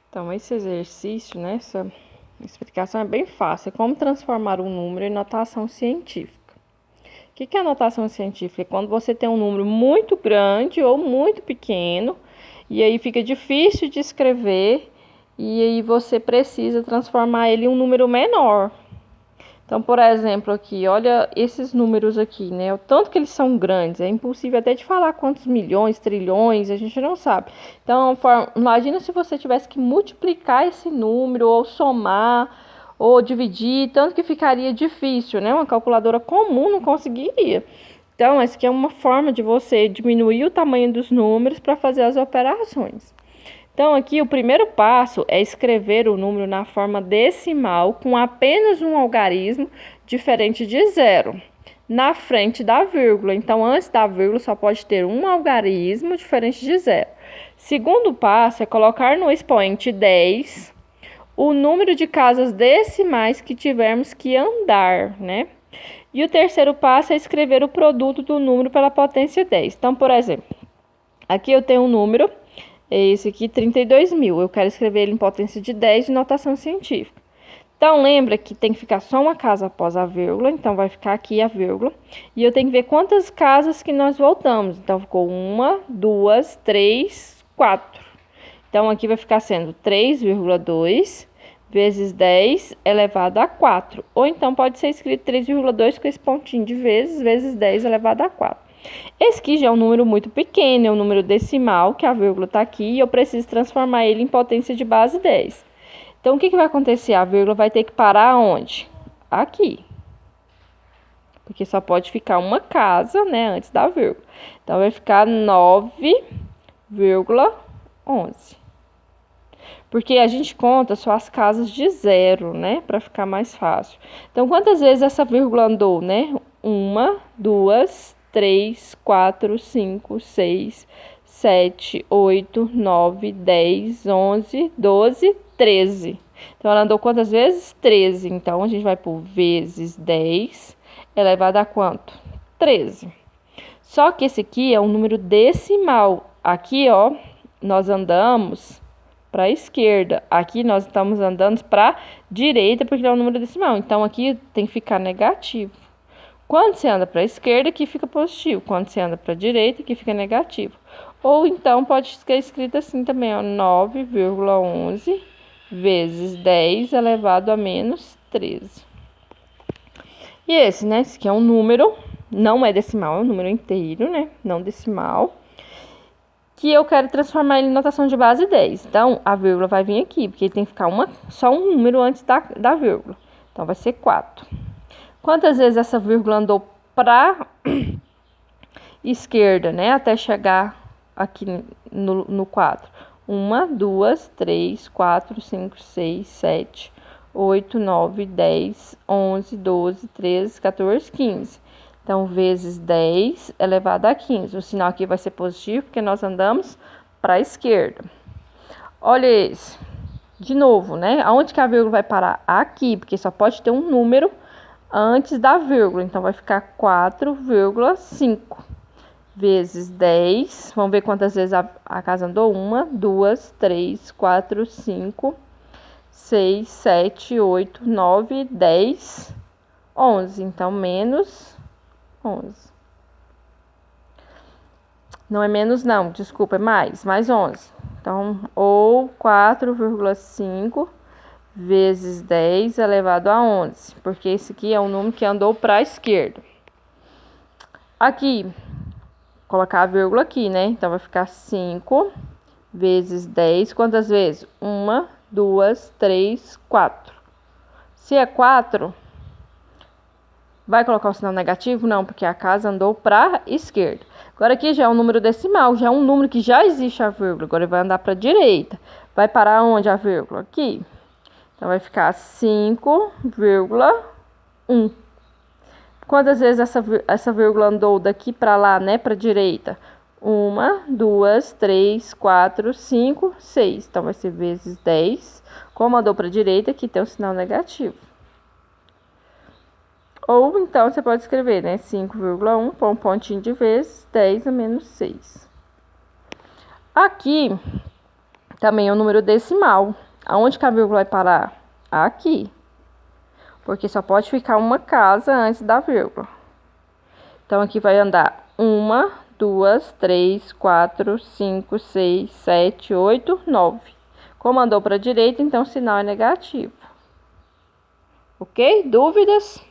Então, esse exercício, né, essa explicação é bem fácil. É como transformar um número em notação científica. O que é a notação científica? É quando você tem um número muito grande ou muito pequeno, e aí fica difícil de escrever, e aí você precisa transformar ele em um número menor. Então, por exemplo, aqui, olha esses números aqui, né? O tanto que eles são grandes, é impossível até de falar quantos milhões, trilhões, a gente não sabe. Então, imagina se você tivesse que multiplicar esse número, ou somar, ou dividir, tanto que ficaria difícil, né? Uma calculadora comum não conseguiria. Então, essa aqui é uma forma de você diminuir o tamanho dos números para fazer as operações. Então, aqui o primeiro passo é escrever o número na forma decimal com apenas um algarismo diferente de zero, na frente da vírgula. Então, antes da vírgula só pode ter um algarismo diferente de zero. Segundo passo é colocar no expoente 10 o número de casas decimais que tivermos que andar, né? E o terceiro passo é escrever o produto do número pela potência 10. Então, por exemplo, aqui eu tenho um número. Esse aqui, 32.000. Eu quero escrever ele em potência de 10 de notação científica. Então, lembra que tem que ficar só uma casa após a vírgula. Então, vai ficar aqui a vírgula. E eu tenho que ver quantas casas que nós voltamos. Então, ficou 1, 2, 3, 4. Então, aqui vai ficar sendo 3,2 vezes 10 elevado a 4. Ou então, pode ser escrito 3,2 com esse pontinho de vezes 10 elevado a 4. Esse aqui já é um número muito pequeno, é um número decimal, que a vírgula está aqui, e eu preciso transformar ele em potência de base 10. Então, o que vai acontecer? A vírgula vai ter que parar onde? Aqui. Porque só pode ficar uma casa, né, antes da vírgula. Então, vai ficar 9,11. Porque a gente conta só as casas de zero, né, para ficar mais fácil. Então, quantas vezes essa vírgula andou, né? 1, 2, 3, 4, 5, 6, 7, 8, 9, 10, 11, 12, 13. Então, ela andou quantas vezes? 13. Então, a gente vai por vezes 10 elevado a quanto? 13. Só que esse aqui é um número decimal. Aqui, ó, nós andamos para a esquerda. Aqui nós estamos andando para a direita, porque é um número decimal. Então, aqui tem que ficar negativo. Quando você anda para a esquerda, aqui fica positivo. Quando você anda para a direita, aqui fica negativo. Ou então, pode ser escrito assim também, ó, 9,11 vezes 10 elevado a menos 13. E esse, né? Esse aqui é um número, não é decimal, é um número inteiro, né? Não decimal. Que eu quero transformar ele em notação de base 10. Então, a vírgula vai vir aqui, porque ele tem que ficar só um número antes da vírgula. Então, vai ser 4. Quantas vezes essa vírgula andou para esquerda, né? Até chegar aqui no 4. 1, 2, 3, 4, 5, 6, 7, 8, 9, 10, 11, 12, 13, 14, 15. Então, vezes 10 elevado a 15. O sinal aqui vai ser positivo, porque nós andamos para a esquerda. Olha esse. De novo, né? Aonde que a vírgula vai parar? Aqui, porque só pode ter um número antes da vírgula. Então, vai ficar 4,5 vezes 10. Vamos ver quantas vezes a casa andou. 1, 2, 3, 4, 5, 6, 7, 8, 9, 10, 11. Então, menos 11. Não é menos não, desculpa, é mais 11. Então, ou 4,5 vezes 10 elevado a 11, porque esse aqui é um número que andou para a esquerda. Aqui, colocar a vírgula aqui, né? Então, vai ficar 5 vezes 10, quantas vezes? 1, 2, 3, 4. Se é 4, vai colocar o sinal negativo? Não, porque a casa andou para a esquerda. Agora aqui já é um número decimal, já é um número que já existe a vírgula. Agora ele vai andar para a direita. Vai parar onde a vírgula? Aqui. Então vai ficar 5,1. Quantas vezes essa vírgula andou daqui para lá, né, para a direita? 1, 2, 3, 4, 5, 6. Então vai ser vezes 10. Como andou para a direita, aqui tem um sinal negativo. Ou então você pode escrever, né? 5,1 por um pontinho de vezes 10 a menos 6. Aqui também é um número decimal. Aonde que a vírgula vai parar? Aqui. Porque só pode ficar uma casa antes da vírgula. Então, aqui vai andar 1, 2, 3, 4, 5, 6, 7, 8, 9. Como andou para a direita, então o sinal é negativo. Ok? Dúvidas?